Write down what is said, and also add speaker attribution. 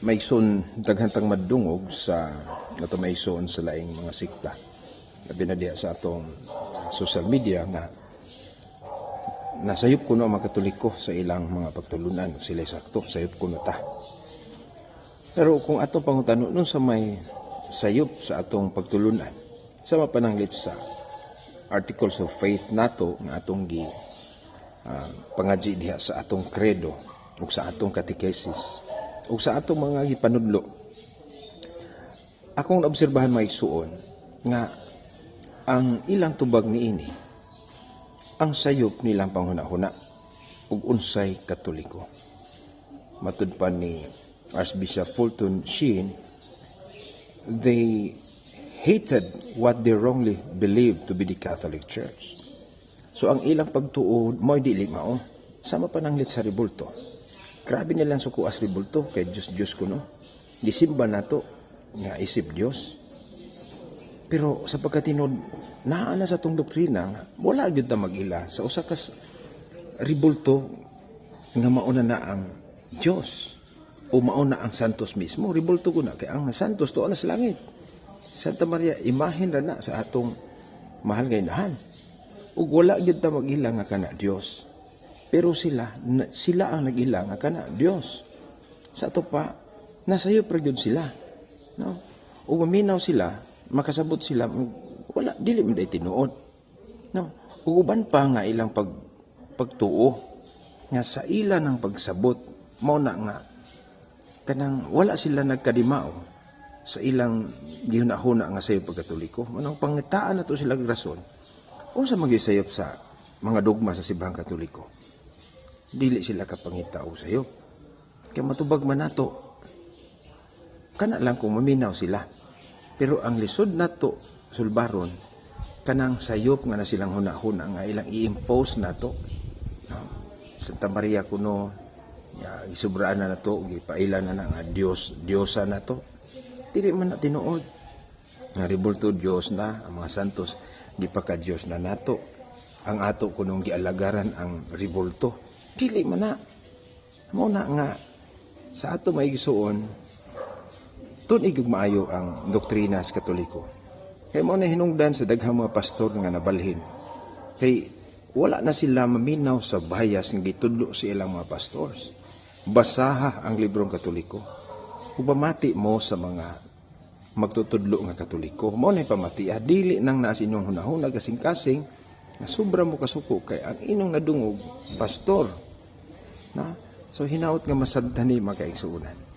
Speaker 1: maigsoon daghantang madungog sa ato maigsoon sa laing mga sikta. Labi na diha sa atong social media nga nasayop kuno ang mga Katoliko sa ilang mga pagtulunan. Sila sakto, sayop kuno ta. Pero kung atong pangutano nun sa may sayop sa atong pagtulunan, sama pananglit sa Articles of Faith nato nga atong pangadji diha sa atong credo ug sa atong catechesis ug sa atong mga gipanudlo, akong naobserbahan maigsuon nga ang ilang tubag niini ang sayop nilang panghuna-huna ug unsay Katoliko. Matud pa ni Archbishop Fulton Sheen, they hated what they wrongly believed to be the Catholic Church. So ang ilang pagtuod mo'y dili mao. Sama pananglit sa ribulto. Grabe nilang sukuas ribulto kay Diyos kuno. Gisimba nato nga isip Dios. Pero sa pagkatinod naa na sa tong doktrina nga wala gyud ta mag-ila sa usa ka ribulto nga mauna na ang Dios o mauna ang santos mismo. Ribulto ko na kay ang santos tuwa na sa langit. Santa Maria imahin ra na sa atong mahal nga inahan. Ug wala gyud ta mag-ila nga kana Dios. Pero sila ang nag-ila nga kana Dios. Sa ato pa nasayop ra gyud sila. No? Ug maminaw sila, makasabot sila, wala dili man day tinuod. No? Ug uban pa nga ilang pagtuo nga sa ila ng pagsabot mao na nga kanang wala sila nagkadimao sa ilang gihunahuna nga sayo pagkatoliko. Manang pangitaan na to sila rason. Unsa magyusayop sa mga dogma sa Simbahang Katoliko? Dili sila kapangita o sayop. Kaya matubag man nato, kana lang kung maminaw sila. Pero ang lisod nato sulbaron, kanang sayop nga na silang huna-huna nga ilang i-impose nato. No? Santa Maria kuno, isubraan na nato, ipailan na nga Diyosa nato. Dili man na tinuod. Nga ribulto Diyos na, ang mga santos, di pa ka Diyos na nato. Ang ato kunong gialagaran ang ribulto. Dili man na. Muna nga, sa ato maigsuon, tunig maayo ang doktrina sa Katoliko. Kaya mo na hinungdan sa daghang mga pastor nga nabalhin. Kay wala na sila maminaw sa bias nga gitudlo sa ilang mga pastors. Basaha ang librong Katoliko. Kung pamati mo sa mga magtutudlo nga Katoliko, mo na pamati, dili nang naas inyong hunahuna kasing-kasing, na sobra mo kasuko kay ang inong nadungog, pastor. Na? So hinaot nga masadtani makaigsuunan.